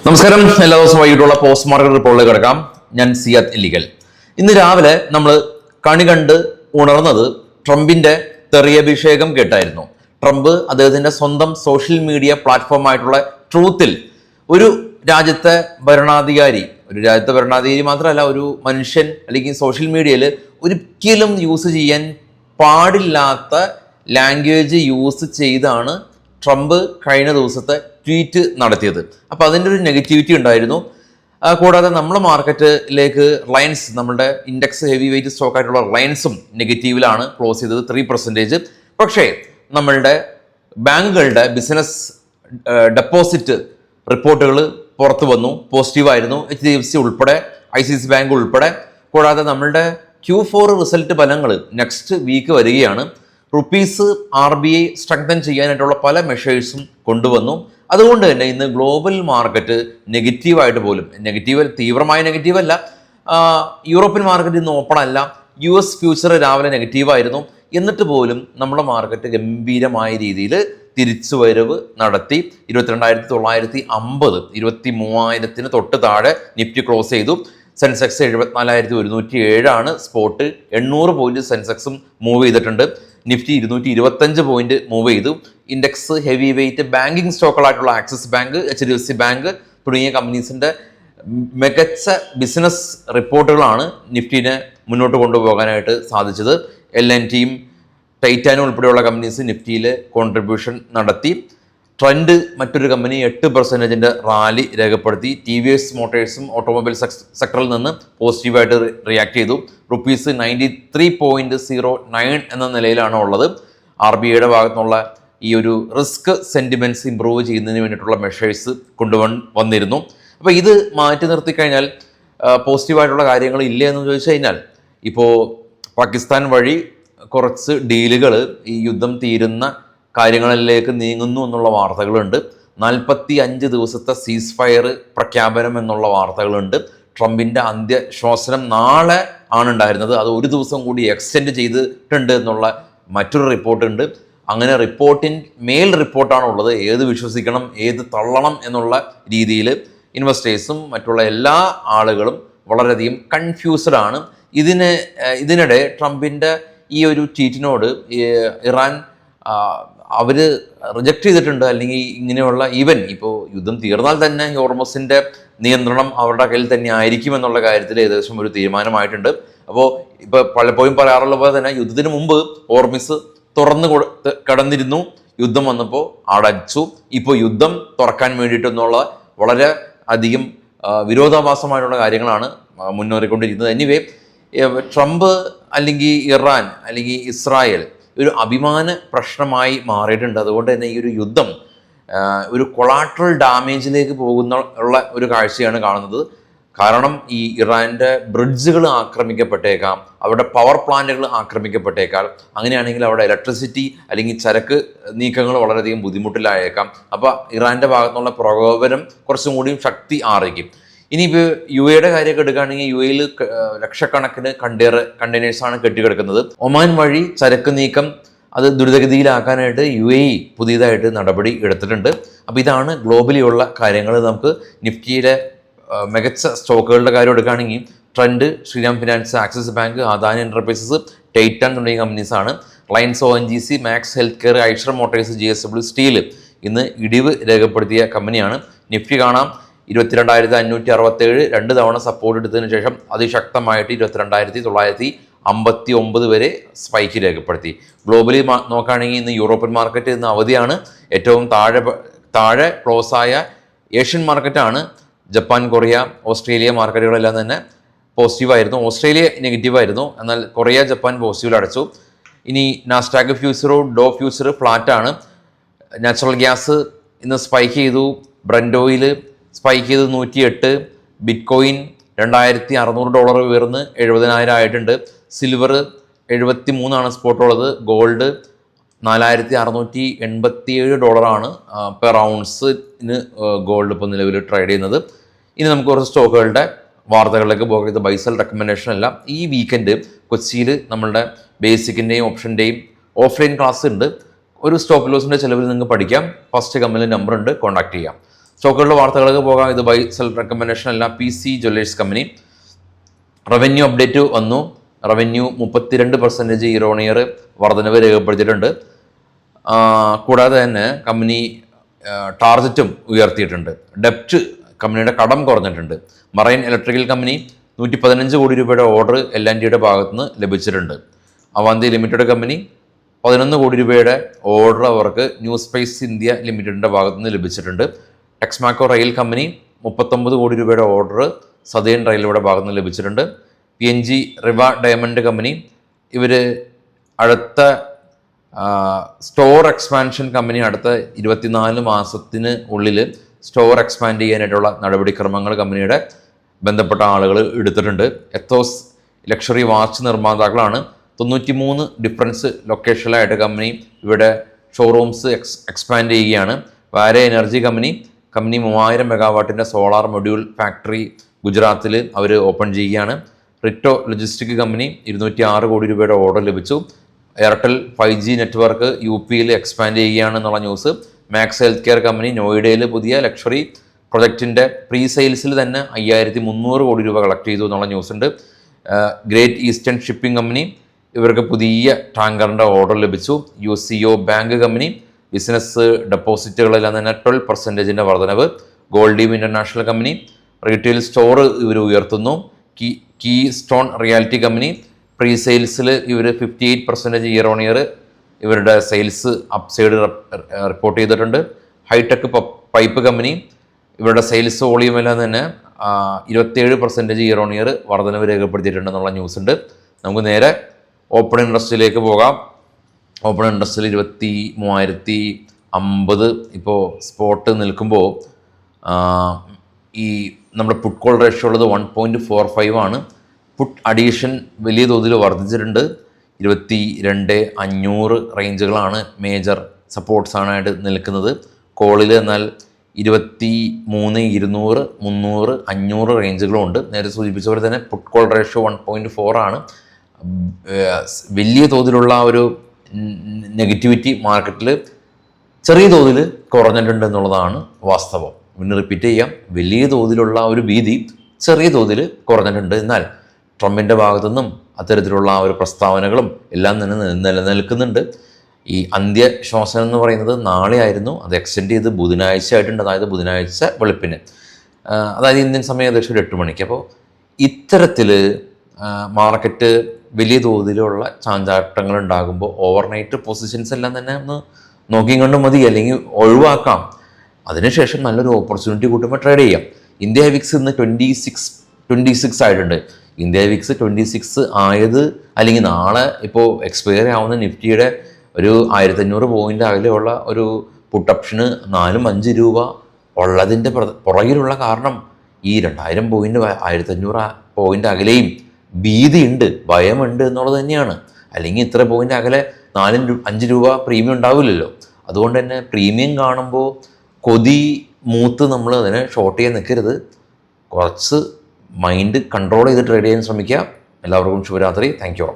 നമസ്കാരം. എല്ലാ ദിവസവും വൈകിട്ടുള്ള പോസ്റ്റ് മാർക്കറ്റ് റിപ്പോർട്ടിലേക്ക് കിടക്കാം. ഞാൻ സിയാദ് ഇല്ലിക്കൽ. ഇന്ന് രാവിലെ നമ്മൾ കണി കണ്ട് ഉണർന്നത് ട്രംപിന്റെ തെറിയഭിഷേകം കേട്ടായിരുന്നു. ട്രംപ് അദ്ദേഹത്തിന്റെ സ്വന്തം സോഷ്യൽ മീഡിയ പ്ലാറ്റ്ഫോമായിട്ടുള്ള ട്രൂത്തിൽ ഒരു രാജ്യത്തെ ഭരണാധികാരി മാത്രമല്ല, ഒരു മനുഷ്യൻ അല്ലെങ്കിൽ സോഷ്യൽ മീഡിയയിൽ ഒരിക്കലും യൂസ് ചെയ്യാൻ പാടില്ലാത്ത ലാംഗ്വേജ് യൂസ് ചെയ്താണ് ട്രംപ് കഴിഞ്ഞ ദിവസത്തെ ട്വീറ്റ് നടത്തിയത്. അപ്പോൾ അതിൻ്റെ ഒരു നെഗറ്റിവിറ്റി ഉണ്ടായിരുന്നു. കൂടാതെ നമ്മുടെ മാർക്കറ്റിലേക്ക് റിലയൻസ്, നമ്മുടെ ഇൻഡെക്സ് ഹെവി വെയിറ്റ് സ്റ്റോക്ക് ആയിട്ടുള്ള റിലയൻസും നെഗറ്റീവിലാണ് ക്ലോസ് ചെയ്തത് 3%. പക്ഷേ നമ്മളുടെ ബാങ്കുകളുടെ ബിസിനസ് ഡെപ്പോസിറ്റ് റിപ്പോർട്ടുകൾ പുറത്തു വന്നു, പോസിറ്റീവായിരുന്നു. HDFC ഉൾപ്പെടെ, ICICI ബാങ്ക് ഉൾപ്പെടെ. കൂടാതെ നമ്മളുടെ Q4 റിസൾട്ട് ഫലങ്ങൾ നെക്സ്റ്റ് വീക്ക് വരികയാണ്. റുപ്പീസ് RBI സ്ട്രെങ്തൻ ചെയ്യാനായിട്ടുള്ള പല മെഷേഴ്സും കൊണ്ടുവന്നു. അതുകൊണ്ട് തന്നെ ഇന്ന് ഗ്ലോബൽ മാർക്കറ്റ് നെഗറ്റീവായിട്ട് പോലും, തീവ്രമായ നെഗറ്റീവല്ല, യൂറോപ്യൻ മാർക്കറ്റ് ഇന്ന് ഓപ്പൺ അല്ല. US ഫ്യൂച്ചർ രാവിലെ നെഗറ്റീവായിരുന്നു. എന്നിട്ട് പോലും നമ്മുടെ മാർക്കറ്റ് ഗംഭീരമായ രീതിയിൽ തിരിച്ചുവരവ് നടത്തി. 22,950, 23,000 തൊട്ട് താഴെ നിഫ്റ്റി ക്ലോസ് ചെയ്തു. സെൻസെക്സ് 74,107 സ്പോട്ട്. 800 പോയിന്റ് സെൻസെക്സും മൂവ് ചെയ്തിട്ടുണ്ട്. നിഫ്റ്റി 225 പോയിന്റ് മൂവ് ചെയ്തു. ഇൻഡെക്സ് ഹെവി വെയിറ്റ് ബാങ്കിങ് സ്റ്റോക്കുകളായിട്ടുള്ള ആക്സിസ് ബാങ്ക്, HDFC ബാങ്ക് തുടങ്ങിയ കമ്പനീസിന്റെ മികച്ച ബിസിനസ് റിപ്പോർട്ടുകളാണ് നിഫ്റ്റിനെ മുന്നോട്ട് കൊണ്ടുപോകാനായിട്ട് സാധിച്ചത്. L&Tയും ടൈറ്റാനും ഉൾപ്പെടെയുള്ള കമ്പനീസ് നിഫ്റ്റിയിൽ കോൺട്രിബ്യൂഷൻ നടത്തി. ട്രെൻഡ് മറ്റൊരു കമ്പനി 8% റാലി രേഖപ്പെടുത്തി. TVS മോട്ടോഴ്സും ഓട്ടോമൊബൈൽ സെക്ടറിൽ നിന്ന് പോസിറ്റീവായിട്ട് റിയാക്ട് ചെയ്തു. റുപ്പീസ് 93.09 എന്ന നിലയിലാണ് ഉള്ളത്. RBIയുടെ ഭാഗത്തുനിന്നുള്ള ഈ ഒരു റിസ്ക് സെന്റിമെന്റ്സ് ഇംപ്രൂവ് ചെയ്യുന്നതിന് വേണ്ടിയിട്ടുള്ള മെഷേഴ്സ് കൊണ്ടുവന്നിരുന്നു. അപ്പോൾ ഇത് മാറ്റി നിർത്തിക്കഴിഞ്ഞാൽ പോസിറ്റീവായിട്ടുള്ള കാര്യങ്ങൾ ഇല്ല എന്ന് ചോദിച്ചു കഴിഞ്ഞാൽ, ഇപ്പോൾ പാകിസ്ഥാൻ വഴി കുറച്ച് ഡീലുകൾ ഈ യുദ്ധം തീരുന്ന കാര്യങ്ങളിലേക്ക് നീങ്ങുന്നു എന്നുള്ള വാർത്തകളുണ്ട്. 45 ദിവസത്തെ സീസ് ഫയർ പ്രഖ്യാപനം എന്നുള്ള വാർത്തകളുണ്ട്. ട്രംപിൻ്റെ അന്ത്യശ്വാസനം നാളെ ആണ് ഉണ്ടായിരുന്നത്, അത് ഒരു ദിവസം കൂടി എക്സ്റ്റെൻഡ് ചെയ്തിട്ടുണ്ട് എന്നുള്ള മറ്റൊരു റിപ്പോർട്ടുണ്ട്. അങ്ങനെ മേൽ റിപ്പോർട്ടാണ് ഉള്ളത്. ഏത് വിശ്വസിക്കണം, ഏത് തള്ളണം എന്നുള്ള രീതിയിൽ ഇൻവെസ്റ്റേഴ്സും മറ്റുള്ള എല്ലാ ആളുകളും വളരെയധികം കൺഫ്യൂസ്ഡ് ആണ്. ഇതിനിടെ ട്രംപിൻ്റെ ഈ ഒരു ട്വീറ്റിനോട് ഇറാൻ അവർ റിജക്റ്റ് ചെയ്തിട്ടുണ്ട്. അല്ലെങ്കിൽ ഇങ്ങനെയുള്ള ഇപ്പോൾ യുദ്ധം തീർന്നാൽ തന്നെ ഹോർമസിൻ്റെ നിയന്ത്രണം അവരുടെ കയ്യിൽ തന്നെ ആയിരിക്കും എന്നുള്ള കാര്യത്തിൽ ഏകദേശം ഒരു തീരുമാനമായിട്ടുണ്ട്. അപ്പോൾ ഇപ്പോൾ പലപ്പോഴും പറയാറുള്ള പോലെ തന്നെ യുദ്ധത്തിന് മുമ്പ് ഹോർമസ് തുറന്നു കിടന്നിരുന്നു, യുദ്ധം വന്നപ്പോൾ അടച്ചു. ഇപ്പോൾ യുദ്ധം തുറക്കാൻ വേണ്ടിയിട്ടെന്നുള്ള വളരെ അധികം വിരോധാഭാസമായിട്ടുള്ള കാര്യങ്ങളാണ് മുന്നേറിക്കൊണ്ടിരിക്കുന്നത്. എനിവേ, ട്രംപ് അല്ലെങ്കിൽ ഇറാൻ അല്ലെങ്കിൽ ഇസ്രായേൽ ഒരു അഭിമാന പ്രശ്നമായി മാറിയിട്ടുണ്ട്. അതുകൊണ്ട് തന്നെ ഈ ഒരു യുദ്ധം ഒരു കൊളാട്രൽ ഡാമേജിലേക്ക് ഉള്ള ഒരു കാഴ്ചയാണ് കാണുന്നത്. കാരണം ഈ ഇറാൻ്റെ ബ്രിഡ്ജുകൾ ആക്രമിക്കപ്പെട്ടേക്കാം, അവരുടെ പവർ പ്ലാന്റുകൾ ആക്രമിക്കപ്പെട്ടേക്കാം. അങ്ങനെയാണെങ്കിൽ അവിടെ ഇലക്ട്രിസിറ്റി അല്ലെങ്കിൽ ചരക്ക് നീക്കങ്ങൾ വളരെയധികം ബുദ്ധിമുട്ടിലായേക്കാം. അപ്പോൾ ഇറാൻ്റെ ഭാഗത്തുനിന്നുള്ള പ്രകോപനം കുറച്ചും കൂടിയും ശക്തി ആർജിക്കും. ഇനിയിപ്പോൾ UAE കാര്യമൊക്കെ എടുക്കുകയാണെങ്കിൽ UAE ലക്ഷക്കണക്കിന് കണ്ടെയ്നേഴ്സാണ് കെട്ടിക്കിടക്കുന്നത്. ഒമാൻ വഴി ചരക്ക് നീക്കം അത് ദ്രുതഗതിയിലാക്കാനായിട്ട് UAE പുതിയതായിട്ട് നടപടി എടുത്തിട്ടുണ്ട്. അപ്പോൾ ഇതാണ് ഗ്ലോബലി ഉള്ള കാര്യങ്ങൾ. നമുക്ക് നിഫ്റ്റിയിലെ മികച്ച സ്റ്റോക്കുകളുടെ കാര്യം എടുക്കുകയാണെങ്കിൽ Trent, Shriram finance, Axis bank, Adani enterprises, Titan തുടങ്ങിയ കമ്പനീസാണ്. Reliance, ONGC, Max health care, Eicher motors, GSW steel ഇന്ന് ഇടിവ് രേഖപ്പെടുത്തിയ കമ്പനിയാണ്. നിഫ്റ്റി കാണാം 22,567 2 തവണ സപ്പോർട്ട് എടുത്തതിന് ശേഷം അതിശക്തമായിട്ട് 22,959 വരെ സ്പൈക്ക് രേഖപ്പെടുത്തി. ഗ്ലോബലി നോക്കുകയാണെങ്കിൽ ഇന്ന് യൂറോപ്യൻ മാർക്കറ്റ് ഇന്ന് അവധിയാണ്. ഏറ്റവും താഴെ ക്ലോസ് ആയ ഏഷ്യൻ മാർക്കറ്റാണ്. ജപ്പാൻ, കൊറിയ, ഓസ്ട്രേലിയ മാർക്കറ്റുകളെല്ലാം തന്നെ പോസിറ്റീവായിരുന്നു. ഓസ്ട്രേലിയ നെഗറ്റീവായിരുന്നു, എന്നാൽ കൊറിയ, ജപ്പാൻ പോസിറ്റീവിൽ അടച്ചു. ഇനി നാസ്ഡാക്ക് ഫ്യൂച്ചറോ ഡോ ഫ്യൂച്ചർ ഫ്ലാറ്റാണ്. നാച്ചുറൽ ഗ്യാസ് ഇന്ന് സ്പൈക്ക് ചെയ്തു. ബ്രന്റ് ഓയിൽ സ്പൈക്ക് ചെയ്ത് 108. ബിറ്റ്കോയിൻ $2,600 ഉയർന്ന് 70,000 ആയിട്ടുണ്ട്. സിൽവർ 73 സ്പോട്ടുള്ളത്. ഗോൾഡ് $4,687 പെർ ഔൺസിന് ഗോൾഡ് ഇപ്പോൾ നിലവിൽ ട്രേഡ് ചെയ്യുന്നത്. ഇനി നമുക്ക് കുറച്ച് സ്റ്റോക്കുകളുടെ വാർത്തകളിലേക്ക് പോകാം. ഇത് ബൈസൽ റെക്കമെൻഡേഷൻ അല്ല. ഈ വീക്കെൻഡ് കൊച്ചിയിൽ നമ്മളുടെ ബേസിക്കിൻ്റെയും ഓപ്ഷൻ്റെയും ഓഫ്ലൈൻ ക്ലാസ് ഉണ്ട്. ഒരു സ്റ്റോപ്പ് ലോസിൻ്റെ ചിലവിൽ നിങ്ങൾക്ക് പഠിക്കാം. ഫസ്റ്റ് കമ്പനി നമ്പർ ഉണ്ട്, കോൺടാക്ട് ചെയ്യാം. സ്റ്റോക്കുകളുടെ വാർത്തകളൊക്കെ പോകാം. ഇത് ബൈ സെൽ റെക്കമെൻഡേഷൻ അല്ല. PC Jewellers company revenue update വന്നു. റവന്യൂ 32% ഇയർ ഓൺ ഇയർ വർധനവ് രേഖപ്പെടുത്തിയിട്ടുണ്ട്. കൂടാതെ തന്നെ കമ്പനി ടാർജറ്റും ഉയർത്തിയിട്ടുണ്ട്. ഡെപ്റ്റ് കമ്പനിയുടെ കടം കുറഞ്ഞിട്ടുണ്ട്. മറൈൻ ഇലക്ട്രിക്കൽ കമ്പനി 115 കോടി രൂപയുടെ ഓർഡർ L&Tയുടെ ഭാഗത്തുനിന്ന് ലഭിച്ചിട്ടുണ്ട്. അവാന്തി ലിമിറ്റഡ് കമ്പനി 11 കോടി രൂപയുടെ ഓർഡർ അവർക്ക് ന്യൂ സ്പേസ് ഇന്ത്യ ലിമിറ്റഡിൻ്റെ ഭാഗത്തുനിന്ന് ലഭിച്ചിട്ടുണ്ട്. ടെക്സ്മാക്കോ റെയിൽ കമ്പനി 39 കോടി രൂപയുടെ ഓർഡർ സദേൺ റെയിൽവേയുടെ ഭാഗത്തുനിന്ന് ലഭിച്ചിട്ടുണ്ട്. PNG റിവ ഡയമണ്ട് കമ്പനി ഇവർ അടുത്ത സ്റ്റോർ എക്സ്പാൻഷൻ കമ്പനി അടുത്ത 24 മാസത്തിന് ഉള്ളിൽ സ്റ്റോർ എക്സ്പാൻഡ് ചെയ്യാനായിട്ടുള്ള നടപടിക്രമങ്ങൾ കമ്പനിയുടെ ബന്ധപ്പെട്ട ആളുകൾ എടുത്തിട്ടുണ്ട്. എത്തോസ് ലക്ഷറി വാച്ച് നിർമ്മാതാക്കളാണ്. 93 ഡിഫറൻസ് ലൊക്കേഷനിലായിട്ട് കമ്പനി ഇവിടെ ഷോറൂംസ് എക്സ്പാൻഡ് ചെയ്യുകയാണ്. വാരെ എനർജി കമ്പനി 3000 മെഗാവാട്ടിൻ്റെ സോളാർ മൊഡ്യൂൾ ഫാക്ടറി ഗുജറാത്തിൽ അവർ ഓപ്പൺ ചെയ്യുകയാണ്. റിറ്റോ ലോജിസ്റ്റിക് കമ്പനി 206 കോടി രൂപയുടെ ഓർഡർ ലഭിച്ചു. Airtel 5G network UP expand ചെയ്യുകയാണെന്നുള്ള news. Max health care company നോയിഡയിൽ പുതിയ ലക്ഷറി പ്രൊജക്റ്റിൻ്റെ പ്രീ സെയിൽസിൽ തന്നെ 5300 കോടി രൂപ കളക്ട് ചെയ്തു എന്നുള്ള ന്യൂസ് ഉണ്ട്. ഗ്രേറ്റ് ഈസ്റ്റേൺ ഷിപ്പിംഗ് കമ്പനി ഇവർക്ക് പുതിയ ടാങ്കറിൻ്റെ ഓർഡർ ലഭിച്ചു. UCO ബാങ്ക് കമ്പനി ബിസിനസ് ഡെപ്പോസിറ്റുകളെല്ലാം തന്നെ 12% വർധനവ്. Goldiam international company retail store ഇവർ ഉയർത്തുന്നു. Keystone realty company pre സെയിൽസിൽ ഇവർ 58% ഇയർ ഓൺ ഇയർ ഇവരുടെ സെയിൽസ് അപ്സൈഡ് റിപ്പോർട്ട് ചെയ്തിട്ടുണ്ട്. ഹൈടെക് പൈപ്പ് കമ്പനി ഇവരുടെ സെയിൽസ് വോളിയം എല്ലാം തന്നെ 27% ഇയർ ഓൺ ഇയർ വർധനവ് രേഖപ്പെടുത്തിയിട്ടുണ്ടെന്നുള്ള ന്യൂസ് ഉണ്ട്. നമുക്ക് നേരെ ഓപ്പൺ ഇൻട്രസ്റ്റിലേക്ക് പോകാം. ഓപ്പൺ ഇൻട്രസ്റ്റിൽ 23,050 ഇപ്പോൾ സ്പോട്ട് നിൽക്കുമ്പോൾ ഈ നമ്മുടെ പുട്ട് കോൾ റേഷ്യോ ഉള്ളത് 1.45 ആണ്. പുട്ട് അഡീഷൻ വലിയ തോതിൽ വർദ്ധിച്ചിട്ടുണ്ട്. 22,500 റേഞ്ചുകളാണ് മേജർ സപ്പോർട്ട്സാണായിട്ട് നിൽക്കുന്നത്. കോളിൽ എന്നാൽ 23,200, 300, 500 റേഞ്ചുകളും ഉണ്ട്. നേരെ സൂചിപ്പിച്ച പോലെ തന്നെ പുട്ട് കോൾ റേഷ്യോ 1.4 ആണ്. വലിയ തോതിലുള്ള ഒരു നെഗറ്റിവിറ്റി മാർക്കറ്റിൽ ചെറിയ തോതിൽ കുറഞ്ഞിട്ടുണ്ട് എന്നുള്ളതാണ് വാസ്തവം. പിന്നെ റിപ്പീറ്റ് ചെയ്യാം, വലിയ തോതിലുള്ള ഒരു ഭീതി ചെറിയ തോതിൽ കുറഞ്ഞിട്ടുണ്ട്. എന്നാൽ ട്രംപിൻ്റെ ഭാഗത്തുനിന്നും അത്തരത്തിലുള്ള ഒരു പ്രസ്താവനകളും എല്ലാം തന്നെ നിലനിൽക്കുന്നുണ്ട്. ഈ അന്ത്യശ്വാസം എന്ന് പറയുന്നത് നാളെ ആയിരുന്നു, അത് എക്സ്റ്റെൻഡ് ചെയ്ത് ബുധനാഴ്ച ആയിട്ടുണ്ട്. അതായത് ബുധനാഴ്ച വെളുപ്പിന്, അതായത് ഇന്ത്യൻ സമയം ഏകദേശം 8 മണിക്ക്. അപ്പോൾ ഇത്തരത്തിൽ മാർക്കറ്റ് വലിയ തോതിലുള്ള ചാഞ്ചാട്ടങ്ങൾ ഉണ്ടാകുമ്പോൾ ഓവർനൈറ്റ് പൊസിഷൻസ് എല്ലാം തന്നെ ഒന്ന് നോക്കിയും കണ്ടും മതി, അല്ലെങ്കിൽ ഒഴിവാക്കാം. അതിനുശേഷം നല്ലൊരു ഓപ്പർച്യൂണിറ്റി കൂട്ടുമ്പോൾ ട്രേഡ് ചെയ്യാം. ഇന്ത്യ വിക്സ് ഇന്ന് 26 ആയിട്ടുണ്ട്. ഇന്ത്യ വിക്സ് 26 ആയത്, അല്ലെങ്കിൽ നാളെ ഇപ്പോൾ എക്സ്പയർ ആവുന്ന നിഫ്റ്റിയുടെ ഒരു 1500 പോയിൻ്റ് അകലെയുള്ള ഒരു പുട്ട് ഓപ്ഷന് 4-5 രൂപ ഉള്ളതിൻ്റെ പുറകിലുള്ള കാരണം ഈ 2000 പോയിൻ്റ് 1500 പോയിൻ്റ് അകലെയും ഭീതിയുണ്ട്, ഭയമുണ്ട് എന്നുള്ളത് തന്നെയാണ്. അല്ലെങ്കിൽ ഇത്ര പോയിൻ്റ് അകലെ 4-5 രൂപ പ്രീമിയം ഉണ്ടാവില്ലല്ലോ. അതുകൊണ്ട് തന്നെ പ്രീമിയം കാണുമ്പോൾ കൊതി മൂത്ത് നമ്മൾ അതിനെ ഷോർട്ട് ചെയ്യാൻ നിൽക്കരുത്. കുറച്ച് മൈൻഡ് കൺട്രോൾ ചെയ്ത് ട്രേഡ് ചെയ്യാൻ ശ്രമിക്കുക. എല്ലാവർക്കും ശുഭരാത്രി. Thank you.